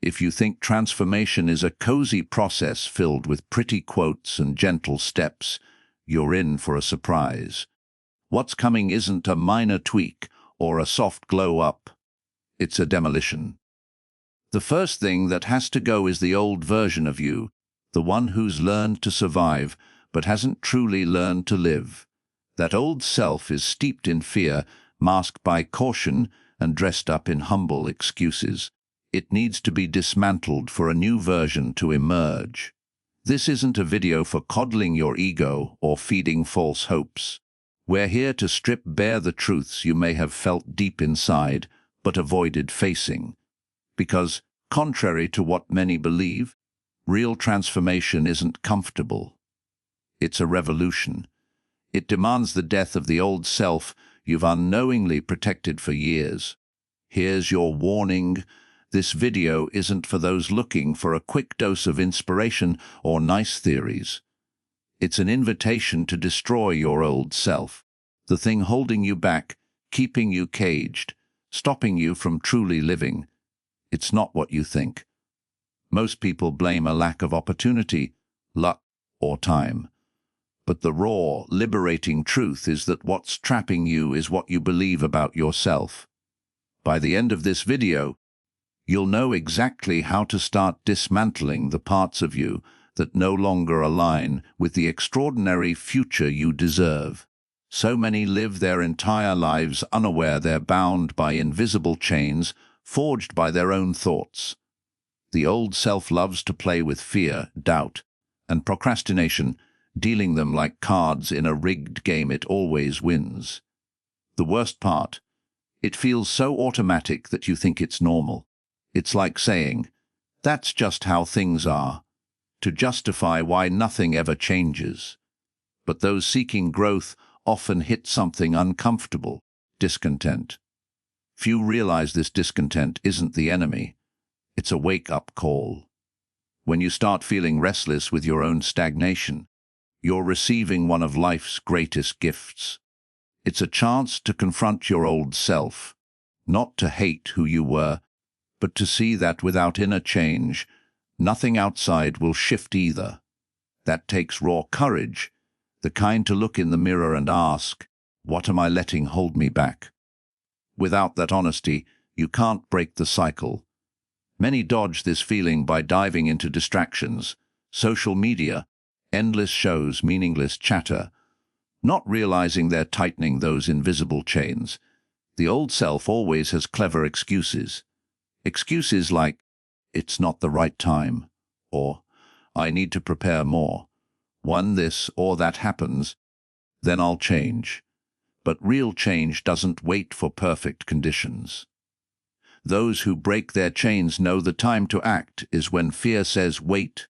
If you think transformation is a cozy process filled with pretty quotes and gentle steps, you're in for a surprise. What's coming isn't a minor tweak or a soft glow-up. It's a demolition. The first thing that has to go is the old version of you, the one who's learned to survive but hasn't truly learned to live. That old self is steeped in fear, masked by caution, and dressed up in humble excuses. It needs to be dismantled for a new version to emerge. This isn't a video for coddling your ego or feeding false hopes. We're here to strip bare the truths you may have felt deep inside, but avoided facing. Because, contrary to what many believe, real transformation isn't comfortable. It's a revolution. It demands the death of the old self you've unknowingly protected for years. Here's your warning. This video isn't for those looking for a quick dose of inspiration or nice theories. It's an invitation to destroy your old self, the thing holding you back, keeping you caged, stopping you from truly living. It's not what you think. Most people blame a lack of opportunity, luck, or time. But the raw, liberating truth is that what's trapping you is what you believe about yourself. By the end of this video, you'll know exactly how to start dismantling the parts of you that no longer align with the extraordinary future you deserve. So many live their entire lives unaware they're bound by invisible chains forged by their own thoughts. The old self loves to play with fear, doubt, and procrastination, dealing them like cards in a rigged game it always wins. The worst part, it feels so automatic that you think it's normal. It's like saying, "That's just how things are," to justify why nothing ever changes. But those seeking growth often hit something uncomfortable: discontent. Few realize this discontent isn't the enemy. It's a wake-up call. When you start feeling restless with your own stagnation, you're receiving one of life's greatest gifts. It's a chance to confront your old self, not to hate who you were, but to see that without inner change, nothing outside will shift either. That takes raw courage, the kind to look in the mirror and ask, "What am I letting hold me back?" Without that honesty, you can't break the cycle. Many dodge this feeling by diving into distractions, social media, endless shows, meaningless chatter, not realizing they're tightening those invisible chains. The old self always has clever excuses. Excuses like, "It's not the right time," or "I need to prepare more. When this or that happens, then I'll change." But real change doesn't wait for perfect conditions. Those who break their chains know the time to act is when fear says wait.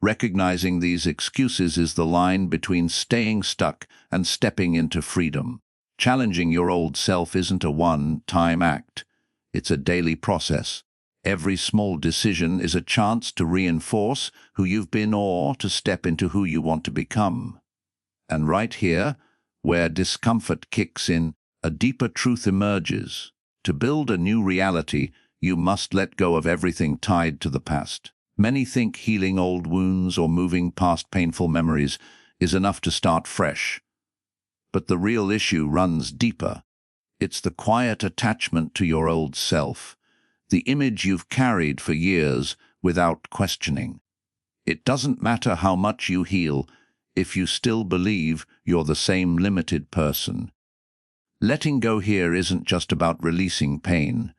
Recognizing these excuses is the line between staying stuck and stepping into freedom. Challenging your old self isn't a one-time act. It's a daily process. Every small decision is a chance to reinforce who you've been or to step into who you want to become. And right here, where discomfort kicks in, a deeper truth emerges. To build a new reality, you must let go of everything tied to the past. Many think healing old wounds or moving past painful memories is enough to start fresh. But the real issue runs deeper. It's the quiet attachment to your old self, the image you've carried for years without questioning. It doesn't matter how much you heal if you still believe you're the same limited person. Letting go here isn't just about releasing pain.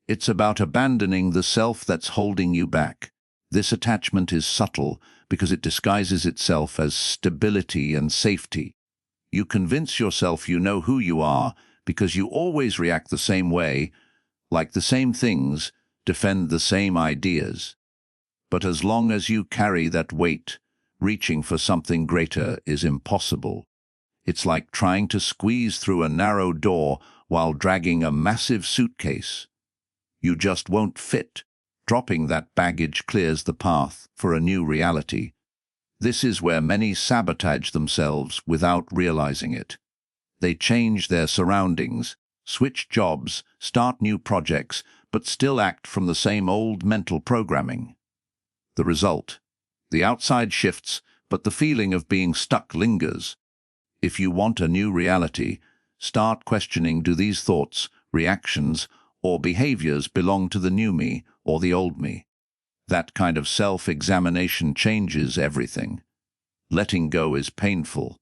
It's about abandoning the self that's holding you back. This attachment is subtle because it disguises itself as stability and safety. You convince yourself you know who you are because you always react the same way, like the same things, defend the same ideas. But as long as you carry that weight, reaching for something greater is impossible. It's like trying to squeeze through a narrow door while dragging a massive suitcase. You just won't fit. Dropping that baggage clears the path for a new reality. This is where many sabotage themselves without realizing it. They change their surroundings, switch jobs, start new projects, but still act from the same old mental programming. The result: the outside shifts, but the feeling of being stuck lingers. If you want a new reality, start questioning, do these thoughts, reactions, or behaviors belong to the new me or the old me? That kind of self-examination changes everything. Letting go is painful.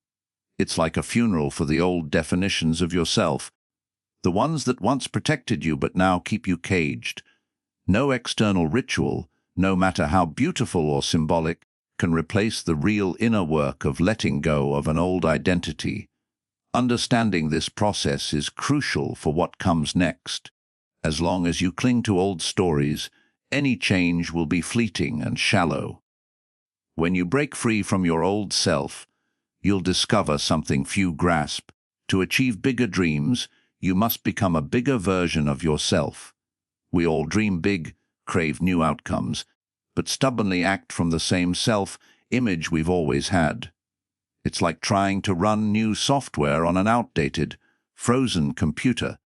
It's like a funeral for the old definitions of yourself, the ones that once protected you but now keep you caged. No external ritual, no matter how beautiful or symbolic, can replace the real inner work of letting go of an old identity. Understanding this process is crucial for what comes next. As long as you cling to old stories, any change will be fleeting and shallow. When you break free from your old self, you'll discover something few grasp. To achieve bigger dreams, you must become a bigger version of yourself. We all dream big, crave new outcomes, but stubbornly act from the same self-image we've always had. It's like trying to run new software on an outdated, frozen computer.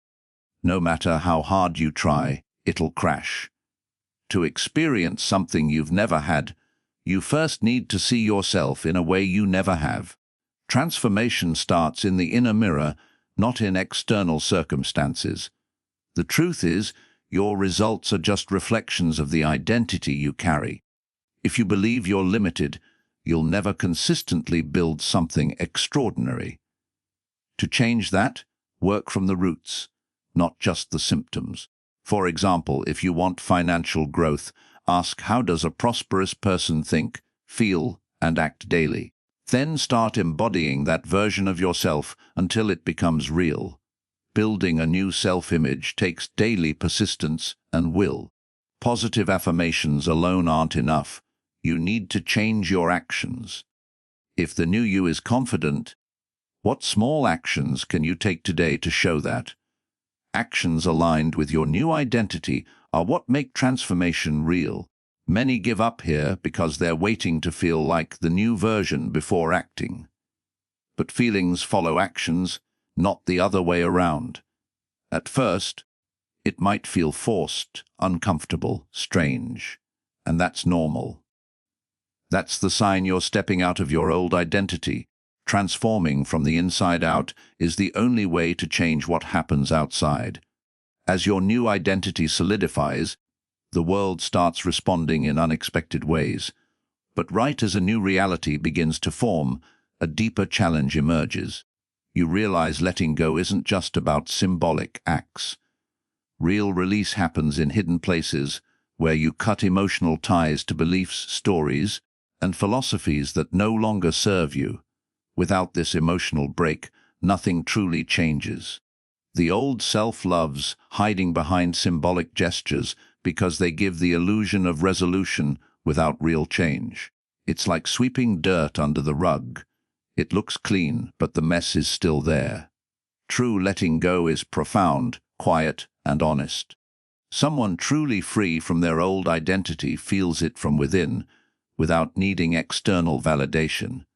No matter how hard you try, it'll crash. To experience something you've never had, you first need to see yourself in a way you never have. Transformation starts in the inner mirror, not in external circumstances. The truth is, your results are just reflections of the identity you carry. If you believe you're limited, you'll never consistently build something extraordinary. To change that, work from the roots, not just the symptoms. For example, if you want financial growth, ask, how does a prosperous person think, feel, and act daily? Then start embodying that version of yourself until it becomes real. Building a new self-image takes daily persistence and will. Positive affirmations alone aren't enough. You need to change your actions. If the new you is confident, what small actions can you take today to show that? Actions aligned with your new identity are what make transformation real. Many give up here because they're waiting to feel like the new version before acting. But feelings follow actions, not the other way around. At first, it might feel forced, uncomfortable, strange, and that's normal. That's the sign you're stepping out of your old identity. Transforming from the inside out is the only way to change what happens outside. As your new identity solidifies, the world starts responding in unexpected ways. But right as a new reality begins to form, a deeper challenge emerges. You realize letting go isn't just about symbolic acts. Real release happens in hidden places, where you cut emotional ties to beliefs, stories, and philosophies that no longer serve you. Without this emotional break, nothing truly changes. The old self loves hiding behind symbolic gestures because they give the illusion of resolution without real change. It's like sweeping dirt under the rug. It looks clean, but the mess is still there. True letting go is profound, quiet, and honest. Someone truly free from their old identity feels it from within, without needing external validation.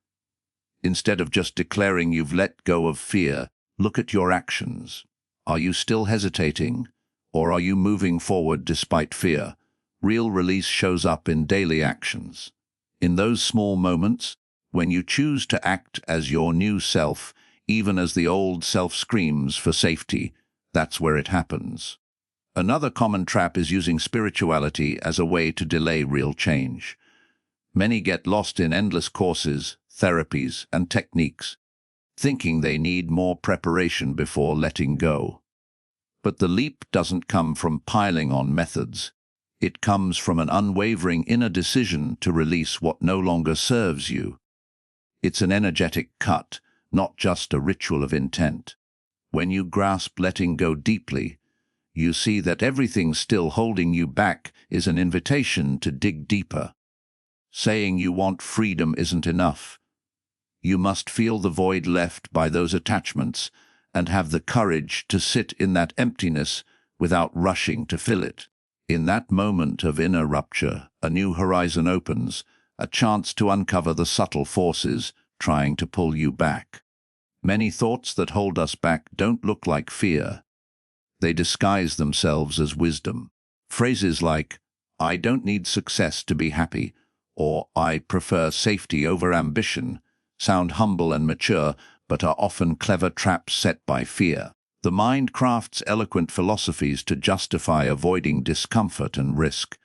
Instead of just declaring you've let go of fear, look at your actions. Are you still hesitating, or are you moving forward despite fear? Real release shows up in daily actions. In those small moments, when you choose to act as your new self, even as the old self screams for safety, that's where it happens. Another common trap is using spirituality as a way to delay real change. Many get lost in endless courses, therapies, and techniques, thinking they need more preparation before letting go. But the leap doesn't come from piling on methods. It comes from an unwavering inner decision to release what no longer serves you. It's an energetic cut, not just a ritual of intent. When you grasp letting go deeply, you see that everything still holding you back is an invitation to dig deeper. Saying you want freedom isn't enough. You must feel the void left by those attachments and have the courage to sit in that emptiness without rushing to fill it. In that moment of inner rupture, a new horizon opens, a chance to uncover the subtle forces trying to pull you back. Many thoughts that hold us back don't look like fear. They disguise themselves as wisdom. Phrases like, "I don't need success to be happy," or "I prefer safety over ambition," sound humble and mature, but are often clever traps set by fear. The mind crafts eloquent philosophies to justify avoiding discomfort and risk.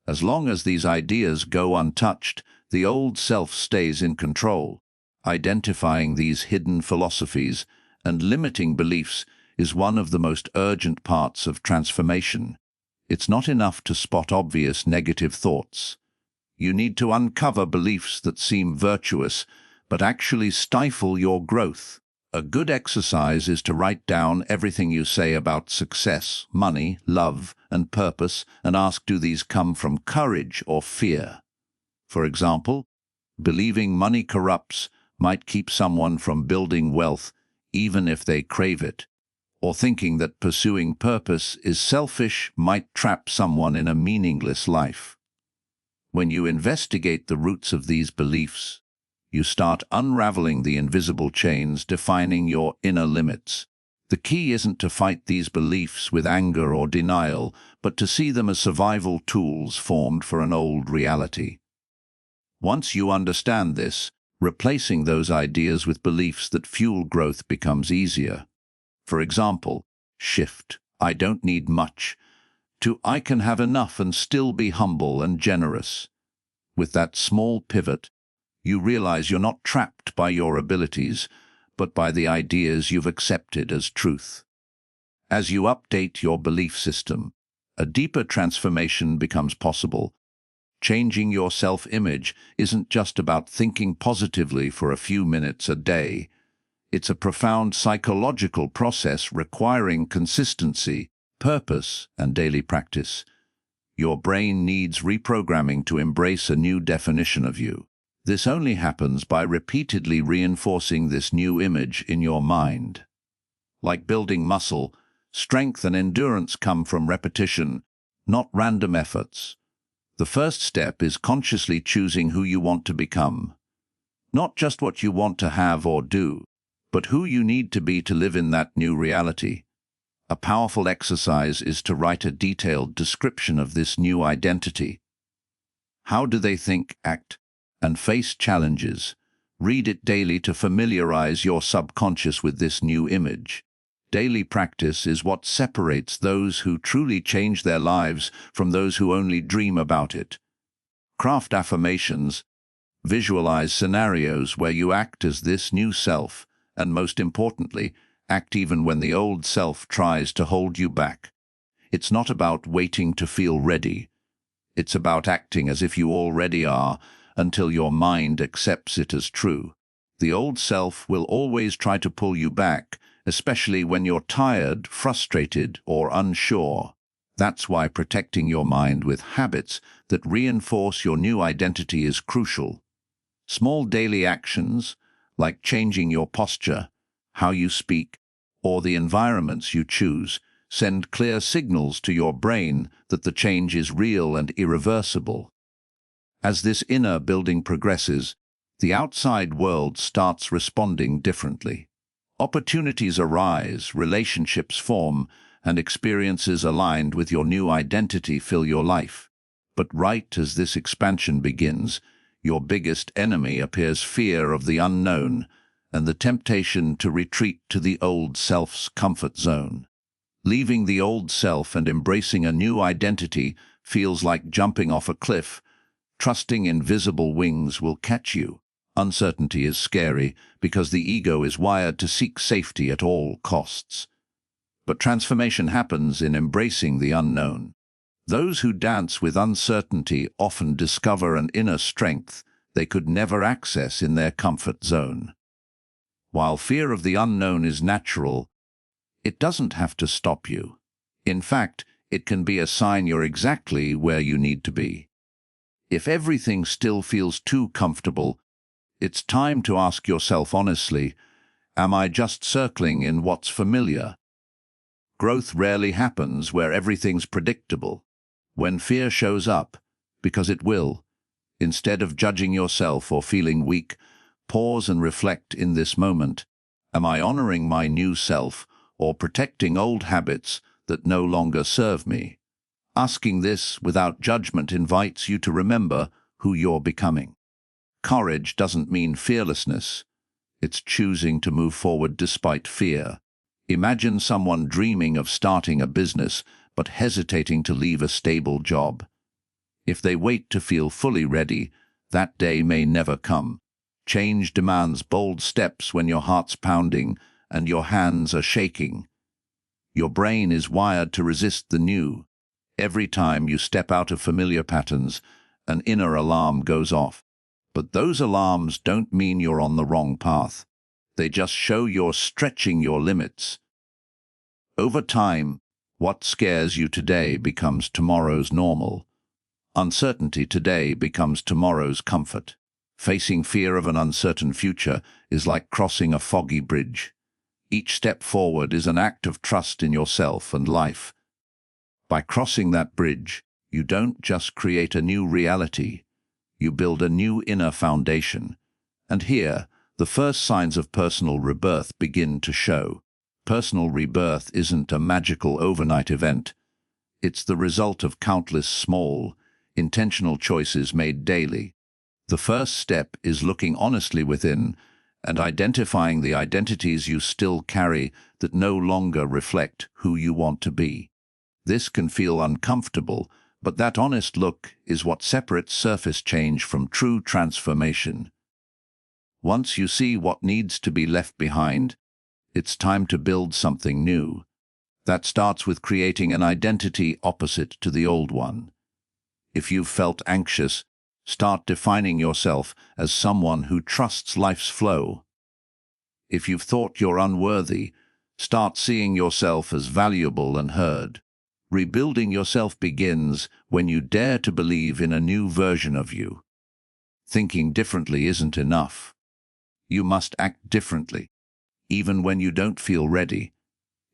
As long as these ideas go untouched, the old self stays in control. Identifying these hidden philosophies and limiting beliefs is one of the most urgent parts of transformation. It's not enough to spot obvious negative thoughts. You need to uncover beliefs that seem virtuous, but actually stifle your growth. A good exercise is to write down everything you say about success, money, love, and purpose, and ask, do these come from courage or fear? For example, believing money corrupts might keep someone from building wealth even if they crave it. Or thinking that pursuing purpose is selfish might trap someone in a meaningless life. When you investigate the roots of these beliefs, you start unraveling the invisible chains defining your inner limits. The key isn't to fight these beliefs with anger or denial, but to see them as survival tools formed for an old reality. Once you understand this, replacing those ideas with beliefs that fuel growth becomes easier. For example, shift "I don't need much" to "I can have enough and still be humble and generous." With that small pivot, you realize you're not trapped by your abilities, but by the ideas you've accepted as truth. As you update your belief system, a deeper transformation becomes possible. Changing your self-image isn't just about thinking positively for a few minutes a day. It's a profound psychological process requiring consistency, purpose, and daily practice. Your brain needs reprogramming to embrace a new definition of you. This only happens by repeatedly reinforcing this new image in your mind. Like building muscle, strength and endurance come from repetition, not random efforts. The first step is consciously choosing who you want to become. Not just what you want to have or do, but who you need to be to live in that new reality. A powerful exercise is to write a detailed description of this new identity. How do they think, act, and face challenges? Read it daily to familiarize your subconscious with this new image. Daily practice is what separates those who truly change their lives from those who only dream about it. Craft affirmations. Visualize scenarios where you act as this new self, and most importantly, act even when the old self tries to hold you back. It's not about waiting to feel ready. It's about acting as if you already are, until your mind accepts it as true. The old self will always try to pull you back, especially when you're tired, frustrated, or unsure. That's why protecting your mind with habits that reinforce your new identity is crucial. Small daily actions, like changing your posture, how you speak, or the environments you choose, send clear signals to your brain that the change is real and irreversible. As this inner building progresses, the outside world starts responding differently. Opportunities arise, relationships form, and experiences aligned with your new identity fill your life. But right as this expansion begins, your biggest enemy appears fear of the unknown and the temptation to retreat to the old self's comfort zone. Leaving the old self and embracing a new identity feels like jumping off a cliff. Trusting invisible wings will catch you. Uncertainty is scary because the ego is wired to seek safety at all costs. But transformation happens in embracing the unknown. Those who dance with uncertainty often discover an inner strength they could never access in their comfort zone. While fear of the unknown is natural, it doesn't have to stop you. In fact, it can be a sign you're exactly where you need to be. If everything still feels too comfortable, it's time to ask yourself honestly, am I just circling in what's familiar? Growth rarely happens where everything's predictable. When fear shows up, because it will, instead of judging yourself or feeling weak, pause and reflect in this moment. Am I honoring my new self or protecting old habits that no longer serve me? Asking this without judgment invites you to remember who you're becoming. Courage doesn't mean fearlessness. It's choosing to move forward despite fear. Imagine someone dreaming of starting a business but hesitating to leave a stable job. If they wait to feel fully ready, that day may never come. Change demands bold steps when your heart's pounding and your hands are shaking. Your brain is wired to resist the new. Every time you step out of familiar patterns, an inner alarm goes off. But those alarms don't mean you're on the wrong path. They just show you're stretching your limits. Over time, what scares you today becomes tomorrow's normal. Uncertainty today becomes tomorrow's comfort. Facing fear of an uncertain future is like crossing a foggy bridge. Each step forward is an act of trust in yourself and life. By crossing that bridge, you don't just create a new reality, you build a new inner foundation. And here, the first signs of personal rebirth begin to show. Personal rebirth isn't a magical overnight event. It's the result of countless small, intentional choices made daily. The first step is looking honestly within and identifying the identities you still carry that no longer reflect who you want to be. This can feel uncomfortable, but that honest look is what separates surface change from true transformation. Once you see what needs to be left behind, it's time to build something new. That starts with creating an identity opposite to the old one. If you've felt anxious, start defining yourself as someone who trusts life's flow. If you've thought you're unworthy, start seeing yourself as valuable and heard. Rebuilding yourself begins when you dare to believe in a new version of you. Thinking differently isn't enough. You must act differently, even when you don't feel ready.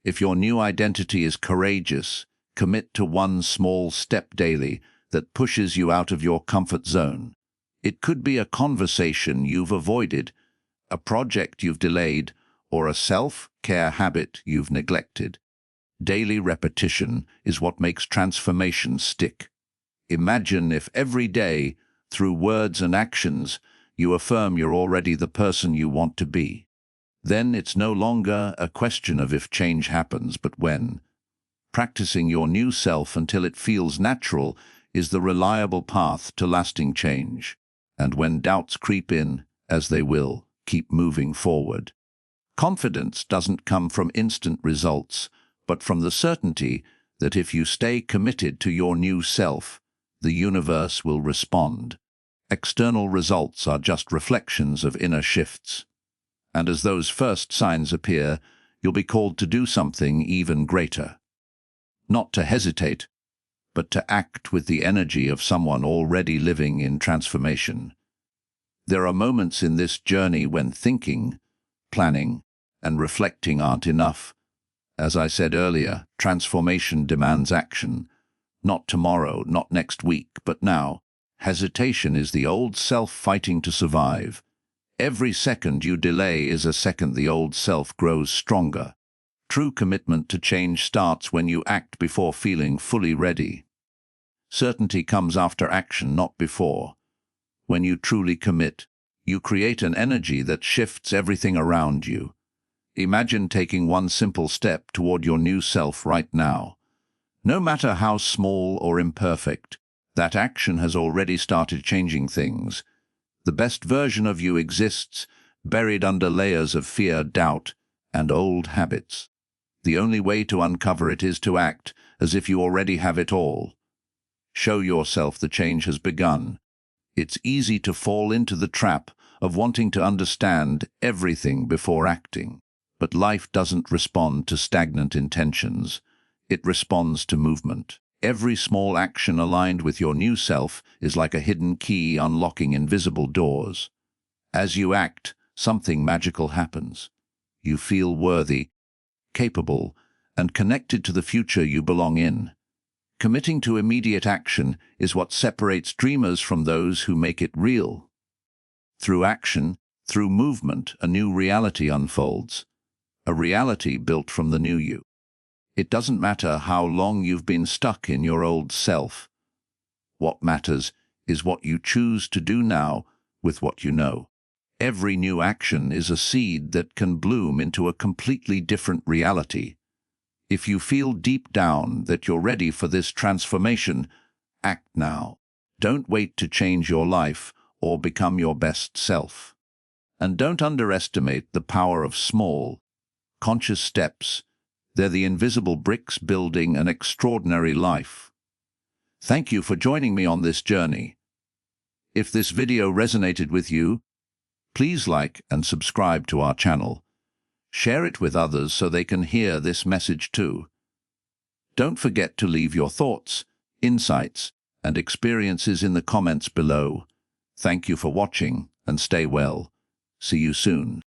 If your new identity is courageous, commit to one small step daily that pushes you out of your comfort zone. It could be a conversation you've avoided, a project you've delayed, or a self-care habit you've neglected. Daily repetition is what makes transformation stick. Imagine if every day, through words and actions, you affirm you're already the person you want to be. Then it's no longer a question of if change happens, but when. Practicing your new self until it feels natural is the reliable path to lasting change. And when doubts creep in, as they will, keep moving forward. Confidence doesn't come from instant results, but from the certainty that if you stay committed to your new self, the universe will respond. External results are just reflections of inner shifts. And as those first signs appear, you'll be called to do something even greater. Not to hesitate, but to act with the energy of someone already living in transformation. There are moments in this journey when thinking, planning, and reflecting aren't enough. As I said earlier, transformation demands action. Not tomorrow, not next week, but now. Hesitation is the old self fighting to survive. Every second you delay is a second the old self grows stronger. True commitment to change starts when you act before feeling fully ready. Certainty comes after action, not before. When you truly commit, you create an energy that shifts everything around you. Imagine taking one simple step toward your new self right now. No matter how small or imperfect, that action has already started changing things. The best version of you exists, buried under layers of fear, doubt, and old habits. The only way to uncover it is to act as if you already have it all. Show yourself the change has begun. It's easy to fall into the trap of wanting to understand everything before acting. But life doesn't respond to stagnant intentions. It responds to movement. Every small action aligned with your new self is like a hidden key unlocking invisible doors. As you act, something magical happens. You feel worthy, capable, and connected to the future you belong in. Committing to immediate action is what separates dreamers from those who make it real. Through action, through movement, a new reality unfolds. A reality built from the new you. It doesn't matter how long you've been stuck in your old self. What matters is what you choose to do now with what you know. Every new action is a seed that can bloom into a completely different reality. If you feel deep down that you're ready for this transformation, act now. Don't wait to change your life or become your best self. And don't underestimate the power of small, conscious steps. They're the invisible bricks building an extraordinary life. Thank you for joining me on this journey. If this video resonated with you, please like and subscribe to our channel. Share it with others so they can hear this message too. Don't forget to leave your thoughts, insights, and experiences in the comments below. Thank you for watching and stay well. See you soon.